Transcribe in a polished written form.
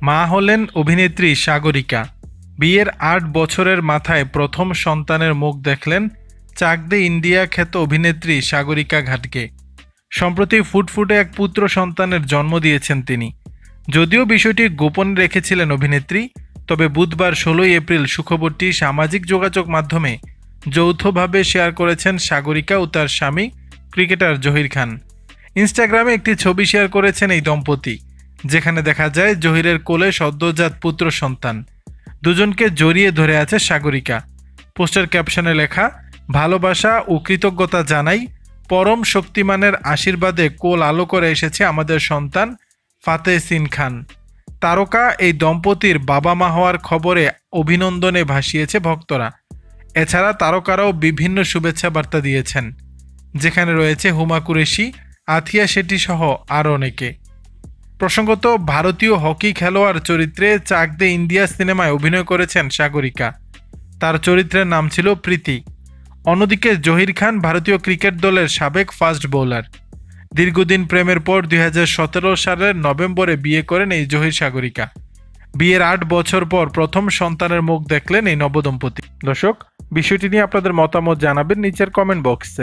মা হলেন অভিনেত্রী সাগরিকা। বিয়ের ৮ বছরের মাথায় প্রথম সন্তানের মুখ দেখলেন চাক দে ইন্ডিয়া খ্যাত অভিনেত্রী সাগরিকা ঘাটগে। সম্প্রতি ফুটফুটে এক পুত্র সন্তানের জন্ম দিয়েছেন তিনি। যদিও বিষয়টি গোপনে রেখেছিলেন অভিনেত্রী, তবে বুধবার ১৬ এপ্রিল সুখবরটি সামাজিক যোগাযোগ মাধ্যমে যৌথভাবে শেয়ার করেছেন সাগরিকা ও তার স্বামী ক্রিকেটার জহির খান। ইনস্টাগ্রামে একটি ছবি শেয়ার করেছেন এই দম্পতি, যেখানে দেখা যায় জহিরের কোলে সদ্যজাত পুত্র সন্তান। দুজনকে জড়িয়ে ধরে আছে সাগরিকা। পোস্টার ক্যাপশনে লেখা, ভালোবাসা ও কৃতজ্ঞতা জানাই, পরম শক্তিমানের আশীর্বাদে কোল আলো করে এসেছে আমাদের সন্তান ফাতেহ সিন খান। তারকা এই দম্পতির বাবা মা হওয়ার খবরে অভিনন্দনে ভাসিয়েছে ভক্তরা। এছাড়া তারকারাও বিভিন্ন শুভেচ্ছা বার্তা দিয়েছেন, যেখানে রয়েছে হুমা কুরেশি, আথিয়া শেট্টি সহ আরও অনেকে। প্রসঙ্গত, ভারতীয় হকি খেলোয়াড় চরিত্রে চাক দে ইন্ডিয়া সিনেমায় অভিনয় করেছেন সাগরিকা। তার চরিত্রের নাম ছিল প্রীতি। অন্যদিকে জহির খান ভারতীয় ক্রিকেট দলের সাবেক ফাস্ট বোলার। দীর্ঘদিন প্রেমের পর ২০১৭ সালের নভেম্বরে বিয়ে করেন এই জহির সাগরিকা। বিয়ের ৮ বছর পর প্রথম সন্তানের মুখ দেখলেন এই নবদম্পতি। দর্শক, বিষয়টি নিয়ে আপনাদের মতামত জানাবেন নিচের কমেন্ট বক্সে।